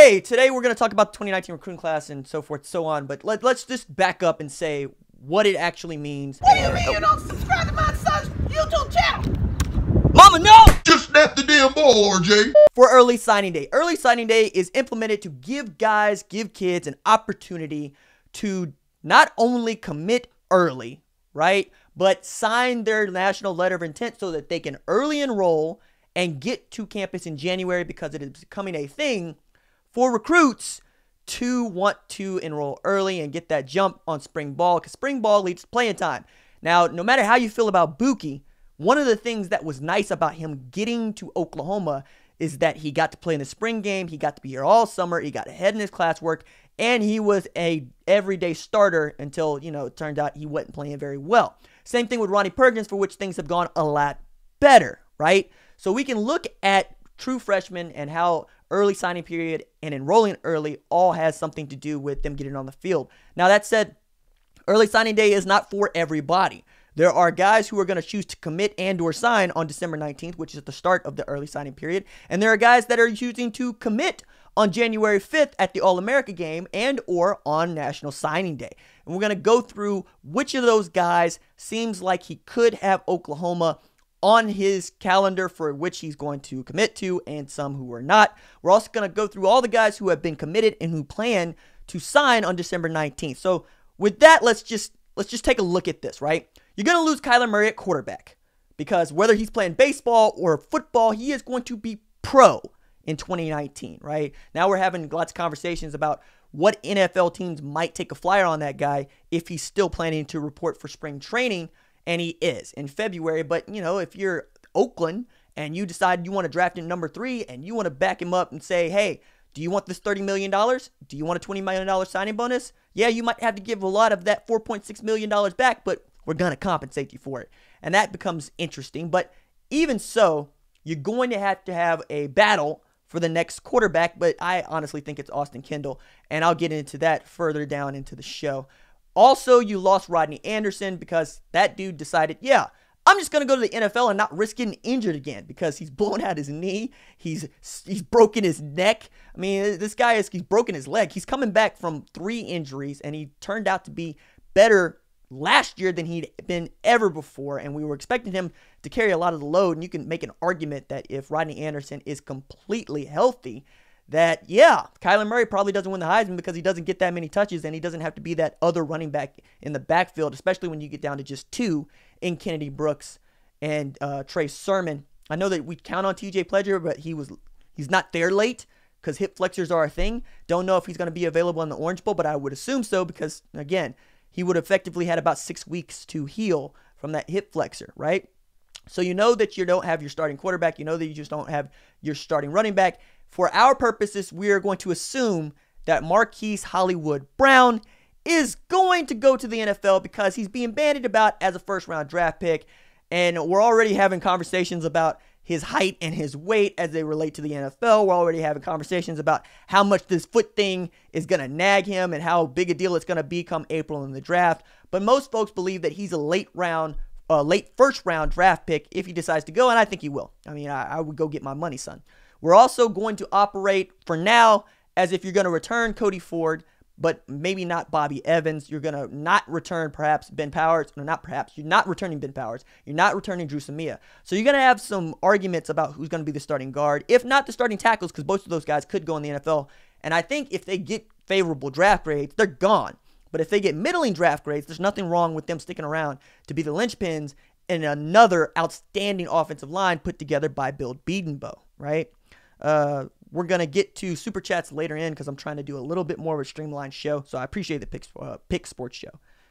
Today we're going to talk about the 2019 recruiting class and so forth, so on. But let's just back up and say what it actually means. What do you mean you don't subscribe to my son's YouTube channel? Mama, no! Just snap the damn ball, RJ. For early signing day. Early signing day is implemented to give kids an opportunity to not only commit early, right, but sign their national letter of intent so that they can early enroll and get to campus in January, because it is becoming a thing for recruits to want to enroll early and get that jump on spring ball, because spring ball leads to playing time. Now, no matter how you feel about Buki, one of the things that was nice about him getting to Oklahoma is that he got to play in the spring game, he got to be here all summer, he got ahead in his classwork, and he was a everyday starter until, it turned out he wasn't playing very well. Same thing with Ronnie Perkins, for which things have gone a lot better, right? So we can look at true freshmen and how early signing period and enrolling early all has something to do with them getting on the field. Now, that said, early signing day is not for everybody. There are guys who are going to choose to commit and or sign on December 19th, which is the start of the early signing period. And there are guys that are choosing to commit on January 5th at the All-America game and or on National Signing Day. And we're going to go through which of those guys seems like he could have Oklahoma on his calendar for which he's going to commit to, and some who are not. We're also going to go through all the guys who have been committed and who plan to sign on December 19th. So with that, let's just take a look at this, right? You're going to lose Kyler Murray at quarterback, because whether he's playing baseball or football, he is going to be pro in 2019, right? Now we're having lots of conversations about what NFL teams might take a flyer on that guy if he's still planning to report for spring training, and he is in February. But, if you're Oakland and you decide you want to draft him number 3 and you want to back him up and say, hey, do you want this $30 million? Do you want a $20 million signing bonus? Yeah, you might have to give a lot of that $4.6 million back, but we're going to compensate you for it. And that becomes interesting. But even so, you're going to have a battle for the next quarterback, but I honestly think it's Austin Kendall, and I'll get into that further down into the show. Also, you lost Rodney Anderson because that dude decided, yeah, I'm just going to go to the NFL and not risk getting injured again, because he's blown out his knee. He's broken his neck. I mean, this guy he's broken his leg. He's coming back from 3 injuries, and he turned out to be better last year than he'd been ever before, and we were expecting him to carry a lot of the load. And you can make an argument that if Rodney Anderson is completely healthy, that, yeah, Kyler Murray probably doesn't win the Heisman, because he doesn't get that many touches, and he doesn't have to be that other running back in the backfield, especially when you get down to just 2 in Kennedy Brooks and Trey Sermon. I know that we count on TJ Pledger, but he's not there late, because hip flexors are a thing. Don't know if he's going to be available in the Orange Bowl, but I would assume so, because, again, he would effectively had about 6 weeks to heal from that hip flexor, right? So you know that you don't have your starting quarterback. You know that you just don't have your starting running back. For our purposes, we are going to assume that Marquise Hollywood Brown is going to go to the NFL, because he's being bandied about as a first-round draft pick, and we're already having conversations about his height and his weight as they relate to the NFL. We're already having conversations about how much this foot thing is going to nag him and how big a deal it's going to be come April in the draft. But most folks believe that he's a late first-round draft pick if he decides to go, and I think he will. I mean, I would go get my money, son. We're also going to operate for now as if you're going to return Cody Ford, but maybe not Bobby Evans. You're going to not return perhaps Ben Powers. No, not perhaps. You're not returning Ben Powers. You're not returning Drew Samia. So you're going to have some arguments about who's going to be the starting guard, if not the starting tackles, because both of those guys could go in the NFL. And I think if they get favorable draft grades, they're gone. But if they get middling draft grades, there's nothing wrong with them sticking around to be the linchpins in another outstanding offensive line put together by Bill Bedenbaugh, right? We're going to get to Super Chats later in, because I'm trying to do a little bit more of a streamlined show. So I appreciate the Pick Sports Show.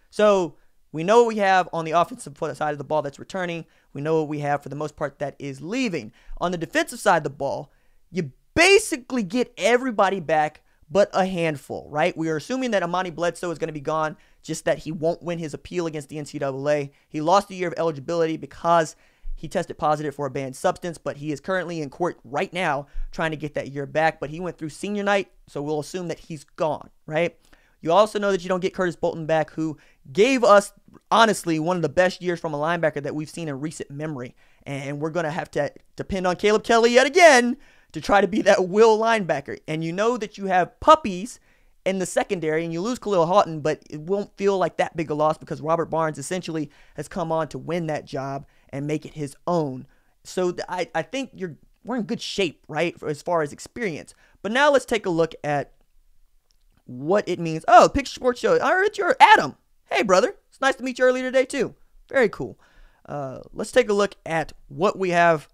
So we know what we have on the offensive side of the ball that's returning. We know what we have for the most part that is leaving. On the defensive side of the ball, you basically get everybody back but a handful, right? We are assuming that Amani Bledsoe is going to be gone, just that he won't win his appeal against the NCAA. He lost a year of eligibility because he tested positive for a banned substance, but he is currently in court right now trying to get that year back. But he went through senior night, so we'll assume that he's gone, right? You also know that you don't get Curtis Bolton back, who gave us, honestly, one of the best years from a linebacker that we've seen in recent memory. And we're going to have to depend on Caleb Kelly yet again to try to be that will linebacker. And you know that you have puppies in the secondary, and you lose Khalil Houghton, but it won't feel like that big a loss because Robert Barnes essentially has come on to win that job and make it his own. So I think we're in good shape, right, as far as experience. But now let's take a look at what it means. Oh, Picture Sports Show. I heard you're Adam. Hey, brother. It's nice to meet you earlier today, too. Very cool. Let's take a look at what we have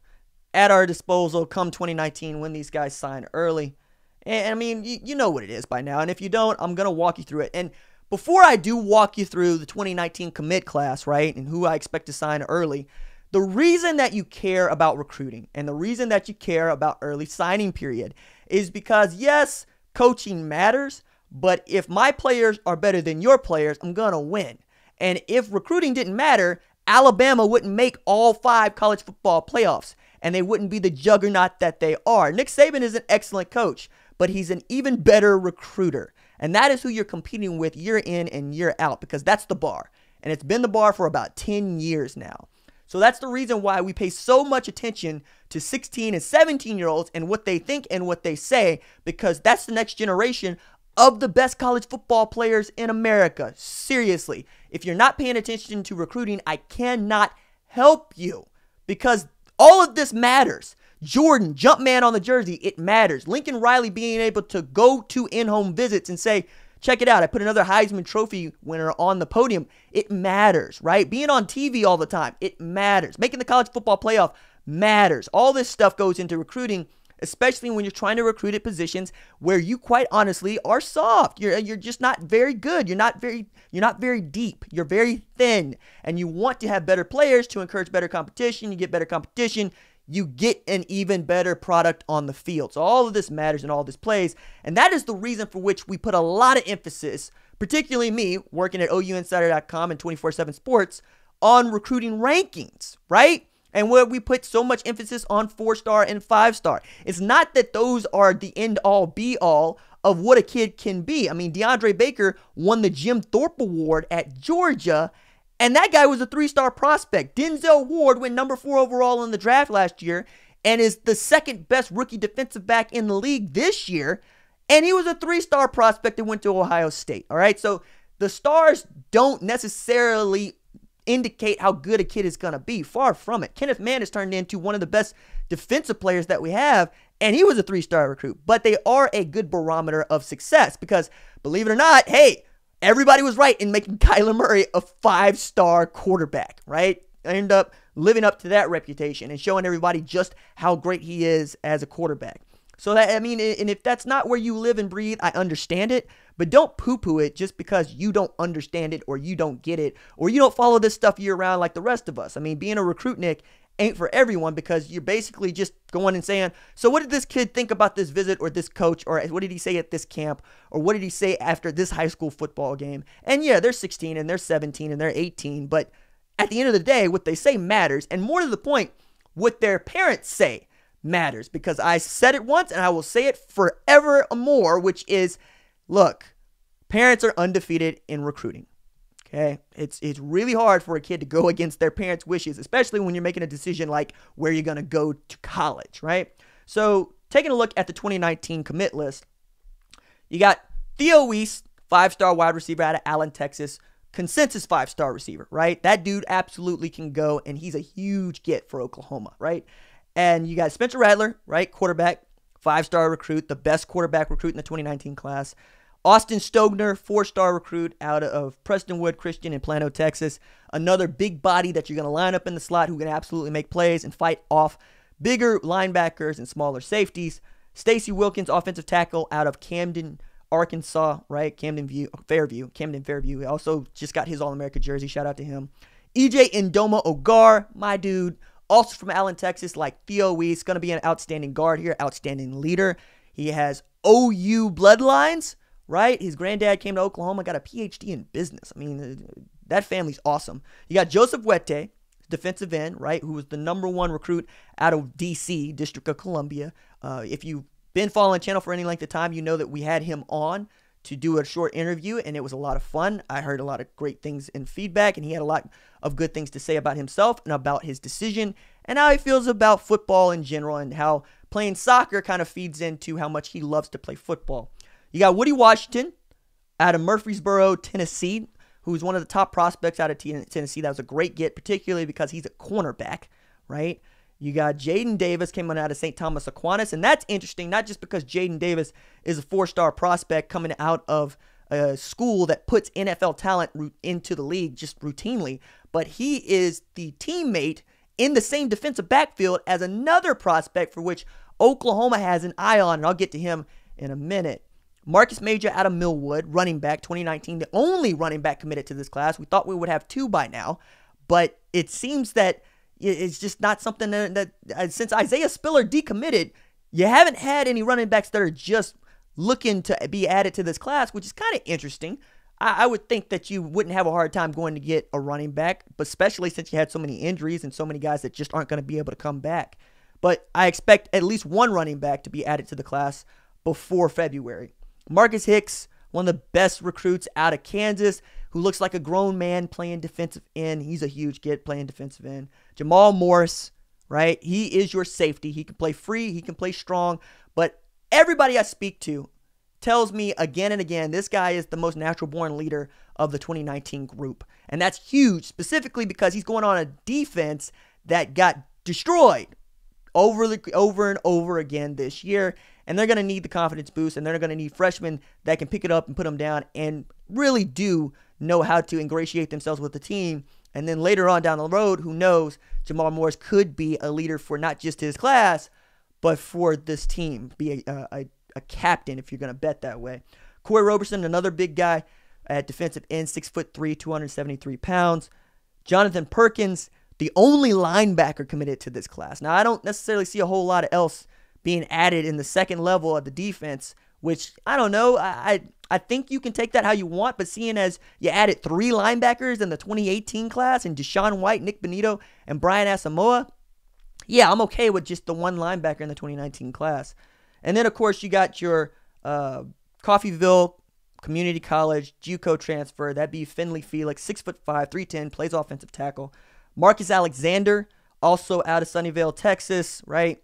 at our disposal come 2019 when these guys sign early. And I mean, you know what it is by now. And if you don't, I'm going to walk you through it. And before I do walk you through the 2019 commit class, right, and who I expect to sign early, the reason that you care about recruiting and the reason that you care about early signing period is because, yes, coaching matters, but if my players are better than your players, I'm going to win. And if recruiting didn't matter, Alabama wouldn't make all 5 college football playoffs, and they wouldn't be the juggernaut that they are. Nick Saban is an excellent coach, but he's an even better recruiter. And that is who you're competing with year in and year out, because that's the bar. And it's been the bar for about 10 years now. So that's the reason why we pay so much attention to 16 and 17-year-olds and what they think and what they say, because that's the next generation of the best college football players in America. Seriously, if you're not paying attention to recruiting, I cannot help you, because all of this matters. Jordan, Jumpman on the jersey, it matters. Lincoln Riley being able to go to in-home visits and say, check it out, I put another Heisman Trophy winner on the podium. It matters, right? Being on TV all the time, it matters. Making the college football playoff matters. All this stuff goes into recruiting, especially when you're trying to recruit at positions where you quite honestly are soft. You're just not very good. You're not very deep. You're very thin, and you want to have better players to encourage better competition. You get better competition, you get an even better product on the field. So all of this matters and all this plays, and that is the reason for which we put a lot of emphasis, particularly me working at OUinsider.com and 24/7 Sports, on recruiting rankings, right? And where we put so much emphasis on 4-star and 5-star. It's not that those are the end-all, be-all of what a kid can be. I mean, DeAndre Baker won the Jim Thorpe Award at Georgia, and that guy was a 3-star prospect. Denzel Ward went number 4 overall in the draft last year and is the second best rookie defensive back in the league this year, and he was a 3-star prospect that went to Ohio State, all right? So the stars don't necessarily indicate how good a kid is going to be. Far from it. Kenneth Mann has turned into one of the best defensive players that we have, and he was a 3-star recruit. But they are a good barometer of success because, believe it or not, hey, everybody was right in making Kyler Murray a 5-star quarterback, right? I ended up living up to that reputation and showing everybody just how great he is as a quarterback. So that, I mean, and if that's not where you live and breathe, I understand it, but don't poo-poo it just because you don't understand it or you don't get it or you don't follow this stuff year round like the rest of us. I mean, being a recruit, Nick, ain't for everyone because you're basically just going and saying, so what did this kid think about this visit or this coach, or what did he say at this camp, or what did he say after this high school football game? And yeah, they're 16 and they're 17 and they're 18, but at the end of the day, what they say matters, and more to the point, what their parents say matters, because I said it once and I will say it forevermore, which is, look, parents are undefeated in recruiting. Okay, it's really hard for a kid to go against their parents' wishes, especially when you're making a decision like where you're going to go to college, right? So taking a look at the 2019 commit list, you got Theo Weiss, 5-star wide receiver out of Allen, Texas, consensus 5-star receiver, right? That dude absolutely can go, and he's a huge get for Oklahoma, right? And you got Spencer Rattler, right? Quarterback, 5-star recruit, the best quarterback recruit in the 2019 class. Austin Stogner, 4-star recruit out of Prestonwood Christian in Plano, Texas. Another big body that you're going to line up in the slot who can absolutely make plays and fight off bigger linebackers and smaller safeties. Stacy Wilkins, offensive tackle out of Camden, Arkansas, right? Camden Fairview. He also just got his All-America jersey. Shout out to him. EJ Ndoma Ogar, my dude, also from Allen, Texas, like Theo Weiss, going to be an outstanding guard here, outstanding leader. He has OU bloodlines, right? His granddad came to Oklahoma, got a PhD in business. I mean, that family's awesome. You got Joseph Wette, defensive end, right, who was the #1 recruit out of D.C., District of Columbia. If you've been following the channel for any length of time, you know that we had him on to do a short interview, and it was a lot of fun. I heard a lot of great things in feedback, and he had a lot of good things to say about himself and about his decision and how he feels about football in general and how playing soccer kind of feeds into how much he loves to play football. You got Woody Washington out of Murfreesboro, Tennessee, who's one of the top prospects out of Tennessee. That was a great get, particularly because he's a cornerback, right? You got Jaden Davis coming out of St. Thomas Aquinas, and that's interesting, not just because Jaden Davis is a 4-star prospect coming out of a school that puts NFL talent into the league just routinely, but he is the teammate in the same defensive backfield as another prospect for which Oklahoma has an eye on, and I'll get to him in a minute. Marcus Major out of Millwood, running back, 2019, the only running back committed to this class. We thought we would have 2 by now, but it seems that it's just not something that since Isaiah Spiller decommitted, you haven't had any running backs that are just looking to be added to this class, which is kind of interesting. I would think that you wouldn't have a hard time going to get a running back, but especially since you had so many injuries and so many guys that just aren't going to be able to come back. But I expect at least one running back to be added to the class before February. Marcus Hicks, one of the best recruits out of Kansas, who looks like a grown man playing defensive end. He's a huge kid playing defensive end. Jamal Morris, right? He is your safety. He can play free. He can play strong. But everybody I speak to tells me again and again, this guy is the most natural-born leader of the 2019 group. And that's huge, specifically because he's going on a defense that got destroyed over and over again this year. And they're going to need the confidence boost, and they're going to need freshmen that can pick it up and put them down and really do know how to ingratiate themselves with the team. And then later on down the road, who knows, Jamal Morris could be a leader for not just his class, but for this team, be a captain if you're going to bet that way. Corey Roberson, another big guy at defensive end, 6'3", 273 pounds. Jonathan Perkins, the only linebacker committed to this class. Now, I don't necessarily see a whole lot of else being added in the second level of the defense, which, I don't know, I think you can take that how you want, but seeing as you added 3 linebackers in the 2018 class, and Deshaun White, Nick Benito, and Brian Asamoah, yeah, I'm okay with just the one linebacker in the 2019 class. And then, of course, you got your Coffeyville Community College JUCO transfer. That'd be Finley Felix, 6'5", 310, plays offensive tackle. Marcus Alexander, also out of Sunnyvale, Texas, right?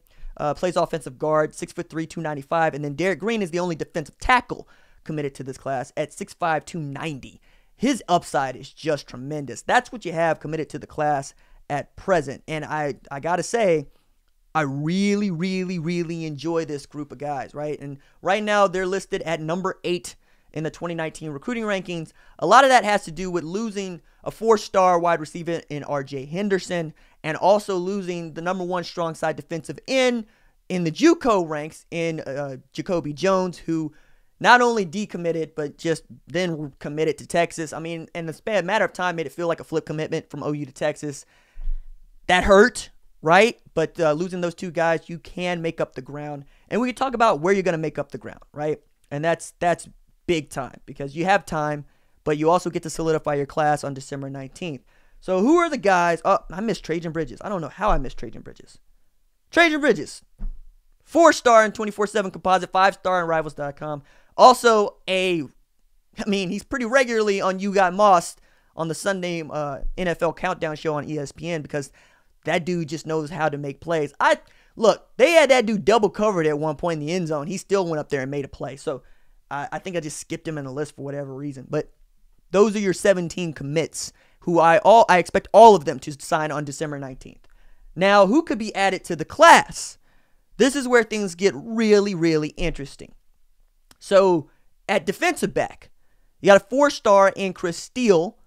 Plays offensive guard, 6'3", 295. And then Derek Green is the only defensive tackle committed to this class at 6'5", 290. His upside is just tremendous. That's what you have committed to the class at present. And I got to say, I really, really, really enjoy this group of guys, right? And right now they're listed at number 8 in the 2019 recruiting rankings. A lot of that has to do with losing a 4-star wide receiver in R.J. Henderson, and also losing the number 1 strong side defensive end in the JUCO ranks in Jacoby Jones, who not only decommitted, but just then committed to Texas. I mean, in the matter of time, made it feel like a flip commitment from OU to Texas. That hurt, right? But losing those 2 guys, you can make up the ground. And we can talk about where you're going to make up the ground, right? And that's big time, because you have time, but you also get to solidify your class on December 19th. So who are the guys? Oh, I missed Trajan Bridges. I don't know how I missed Trajan Bridges. Trajan Bridges, 4-star in 24/7 composite, 5-star in Rivals.com. Also he's pretty regularly on You Got Mossed on the Sunday NFL Countdown show on ESPN, because that dude just knows how to make plays. Look, they had that dude double covered at one point in the end zone. He still went up there and made a play. So I think I just skipped him in the list for whatever reason. But those are your 17 commits who I expect all of them to sign on December 19th. Now, who could be added to the class? This is where things get really, really interesting. So, at defensive back, you got a 4-star in Chris Steele,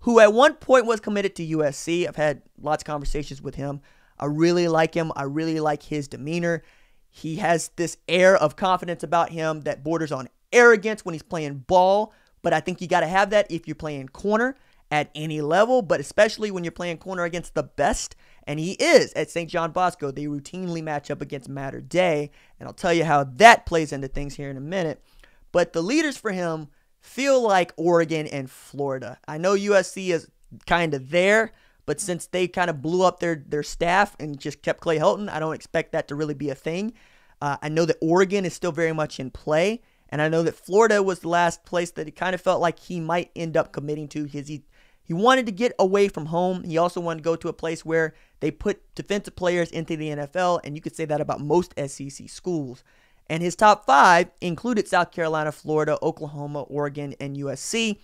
who at one point was committed to USC. I've had lots of conversations with him. I really like him. I really like his demeanor. He has this air of confidence about him that borders on arrogance when he's playing ball, but I think you got to have that if you're playing corner at any level, but especially when you're playing corner against the best, and he is at St. John Bosco. They routinely match up against Mater Dei, and I'll tell you how that plays into things here in a minute. But the leaders for him feel like Oregon and Florida. I know USC is kind of there, but since they kind of blew up their staff and just kept Clay Helton, I don't expect that to really be a thing. I know that Oregon is still very much in play, And I know that Florida was the last place that it kind of felt like he might end up committing to, because he wanted to get away from home. He also wanted to go to a place where they put defensive players into the NFL, and you could say that about most SEC schools. And his top 5 included South Carolina, Florida, Oklahoma, Oregon, and USC.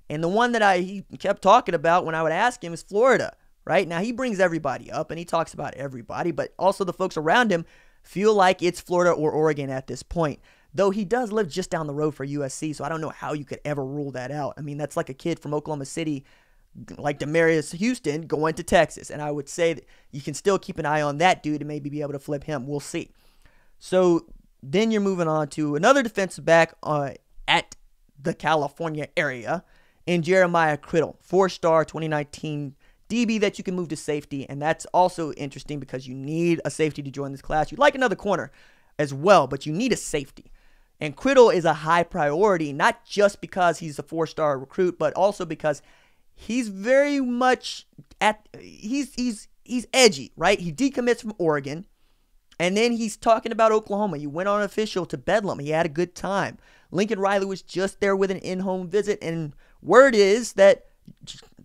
And the one that he kept talking about when I would ask him is Florida, right? Now, he brings everybody up, and he talks about everybody, but also the folks around him feel like it's Florida or Oregon at this point. Though he does live just down the road for USC, so I don't know how you could ever rule that out. I mean, that's like a kid from Oklahoma City, like Demarius Houston, going to Texas. And I would say that you can still keep an eye on that dude and maybe be able to flip him. We'll see. So then you're moving on to another defensive back at the California area in Jeremiah Criddle, 4-star 2019 DB that you can move to safety. And that's also interesting because you need a safety to join this class. You'd like another corner as well, but you need a safety. And Criddle is a high priority, not just because he's a 4-star recruit, but also because he's very much he's edgy, right? He decommits from Oregon, and then he's talking about Oklahoma. He went on official to Bedlam. He had a good time. Lincoln Riley was just there with an in-home visit, and word is that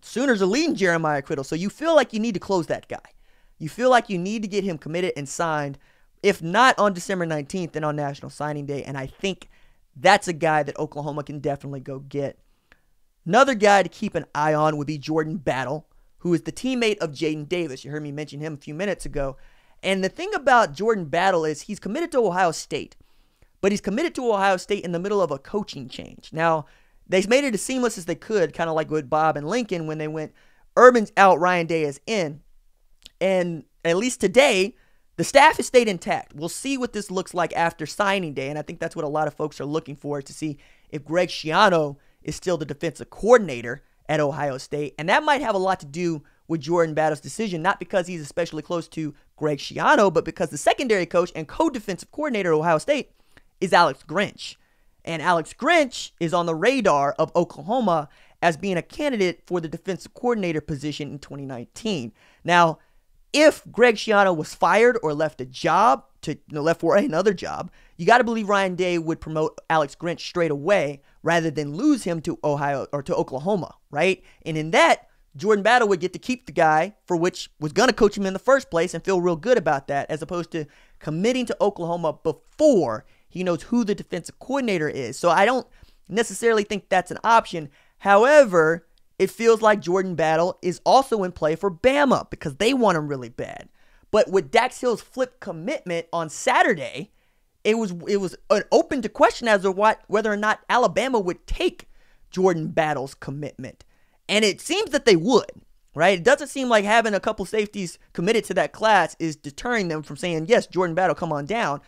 Sooners are leading Jeremiah Criddle, so you feel like you need to close that guy. You feel like you need to get him committed and signed, if not on December 19th, then on National Signing Day. And I think that's a guy that Oklahoma can definitely go get. Another guy to keep an eye on would be Jordan Battle, who is the teammate of Jaden Davis. You heard me mention him a few minutes ago. And the thing about Jordan Battle is he's committed to Ohio State, but he's committed to Ohio State in the middle of a coaching change. Now, they made it as seamless as they could, kind of like with Bob and Lincoln when they went, Urban's out, Ryan Day is in. And at least today, the staff has stayed intact. We'll see what this looks like after signing day, and I think that's what a lot of folks are looking for, to see if Greg Schiano is still the defensive coordinator at Ohio State. And that might have a lot to do with Jordan Battle's decision, not because he's especially close to Greg Schiano, but because the secondary coach and co-defensive coordinator at Ohio State is Alex Grinch. And Alex Grinch is on the radar of Oklahoma as being a candidate for the defensive coordinator position in 2019. Now, if Greg Schiano was fired or left left for another job, you got to believe Ryan Day would promote Alex Grinch straight away rather than lose him to Ohio or to Oklahoma, right? And in that, Jordan Battle would get to keep the guy for which was going to coach him in the first place and feel real good about that, as opposed to committing to Oklahoma before he knows who the defensive coordinator is. So I don't necessarily think that's an option. However, it feels like Jordan Battle is also in play for Bama because they want him really bad. But with Dax Hill's flip commitment on Saturday, it was an open to question as to whether or not Alabama would take Jordan Battle's commitment. And it seems that they would, right? It doesn't seem like having a couple safeties committed to that class is deterring them from saying, yes, Jordan Battle, come on down.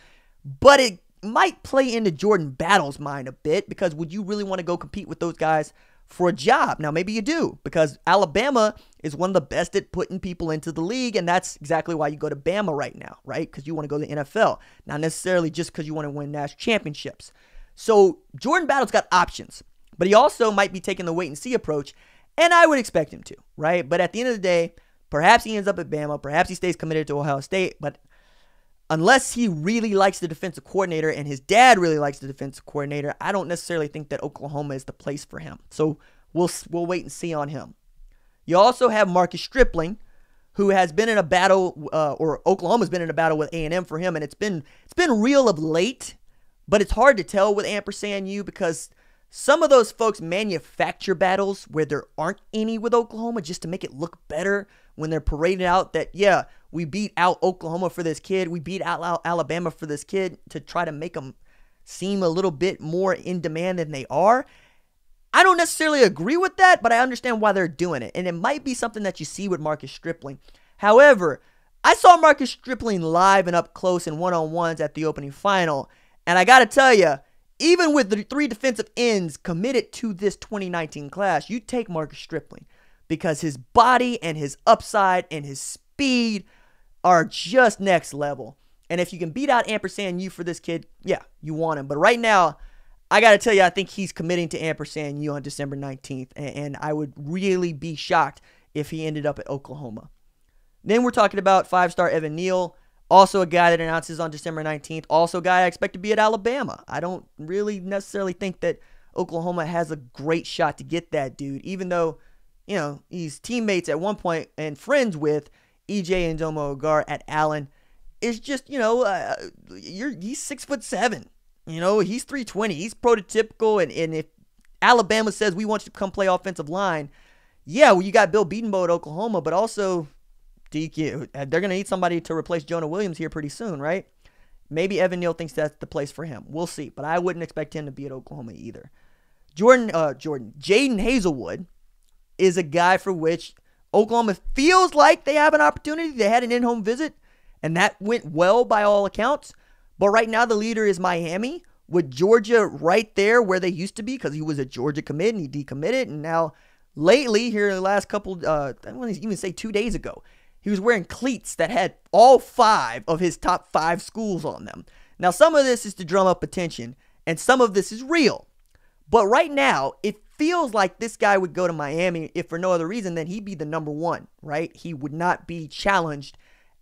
But it might play into Jordan Battle's mind a bit, because would you really want to go compete with those guys for a job? Now, maybe you do, because Alabama is one of the best at putting people into the league, and that's exactly why you go to Bama right now, right? Because you want to go to the NFL, not necessarily just because you want to win national championships. So Jordan Battle's got options, but he also might be taking the wait-and-see approach, and I would expect him to, right? But at the end of the day, perhaps he ends up at Bama, perhaps he stays committed to Ohio State, but unless he really likes the defensive coordinator and his dad really likes the defensive coordinator, I don't necessarily think that Oklahoma is the place for him. So we'll wait and see on him. You also have Marcus Stripling, who has been in a battle, or Oklahoma's been in a battle with A&M for him, and it's been real of late, but it's hard to tell with Ampersand U because some of those folks manufacture battles where there aren't any with Oklahoma just to make it look better when they're parading out that, yeah, we beat out Oklahoma for this kid, we beat out Alabama for this kid, to try to make them seem a little bit more in demand than they are. I don't necessarily agree with that, but I understand why they're doing it. And it might be something that you see with Marcus Stripling. However, I saw Marcus Stripling live and up close in one-on-ones at the opening final. And I got to tell you, even with the 3 defensive ends committed to this 2019 class, you take Marcus Stripling because his body and his upside and his speed are just next level. And if you can beat out Ampersand U for this kid, yeah, you want him. But right now, I got to tell you, I think he's committing to Ampersand U on December 19th. And I would really be shocked if he ended up at Oklahoma. Then we're talking about 5-star Evan Neal, Also a guy that announces on December 19th. Also a guy I expect to be at Alabama. I don't really necessarily think that Oklahoma has a great shot to get that dude, even though, you know, he's teammates at one point and friends with EJ and Domo Ogar at Allen. It's just, you know, he's 6'7". You know, he's 320. He's prototypical. And if Alabama says we want you to come play offensive line, yeah, well, you got Bill Bedenbaugh at Oklahoma, but also DQ. They're going to need somebody to replace Jonah Williams here pretty soon, right? Maybe Evan Neal thinks that's the place for him. We'll see, but I wouldn't expect him to be at Oklahoma either. Jadon Haselwood is a guy for which Oklahoma feels like they have an opportunity. They had an in-home visit, and that went well by all accounts. But right now the leader is Miami, with Georgia right there where they used to be because he was a Georgia commit and he decommitted. And now lately, here in the last couple, I don't want to even say 2 days ago, he was wearing cleats that had all 5 of his top 5 schools on them. Now, some of this is to drum up attention, and some of this is real. But right now, it feels like this guy would go to Miami if for no other reason than he'd be the number 1, right? He would not be challenged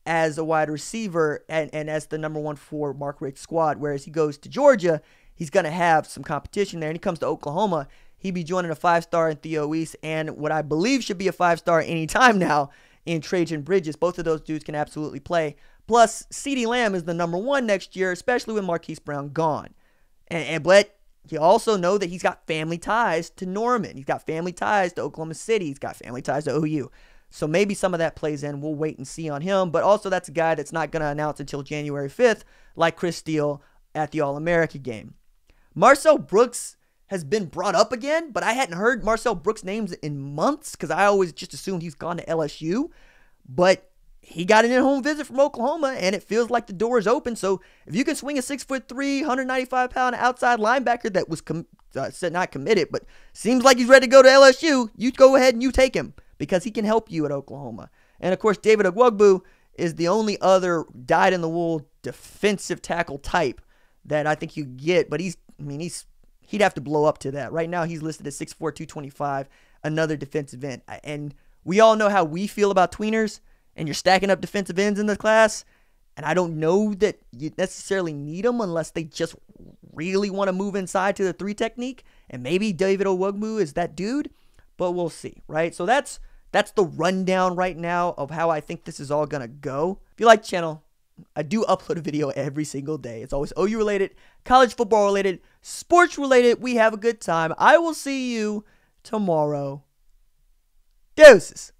as a wide receiver and as the number 1 for Mark Richt's squad. Whereas he goes to Georgia, he's going to have some competition there. And he comes to Oklahoma, he'd be joining a 5-star in Theo East and what I believe should be a 5-star anytime now in Trajan Bridges. Both of those dudes can absolutely play. Plus, CeeDee Lamb is the number 1 next year, especially with Marquise Brown gone. But you also know that he's got family ties to Norman. He's got family ties to Oklahoma City. He's got family ties to OU. So maybe some of that plays in. We'll wait and see on him. But also that's a guy that's not going to announce until January 5th, like Chris Steele at the All-America game. Marcel Brooks has been brought up again, but I hadn't heard Marcel Brooks' names in months because I always just assumed he's gone to LSU. But he got an in-home visit from Oklahoma, and it feels like the door is open. So if you can swing a 6'3", 195-pound outside linebacker that was not committed, but seems like he's ready to go to LSU, you go ahead and you take him because he can help you at Oklahoma. And, of course, David Ogwugbu is the only other dyed-in-the-wool defensive tackle type that I think you get. But he'd have to blow up to that. Right now he's listed at 6'4", 225, another defensive end. And we all know how we feel about tweeners, and you're stacking up defensive ends in the class. And I don't know that you necessarily need them unless they just really want to move inside to the 3 technique. And maybe David Ogwugbu is that dude, but we'll see, right? So that's the rundown right now of how I think this is all going to go. If you like the channel, I do upload a video every single day. It's always OU related, college football related, sports related. We have a good time. I will see you tomorrow. Deuces.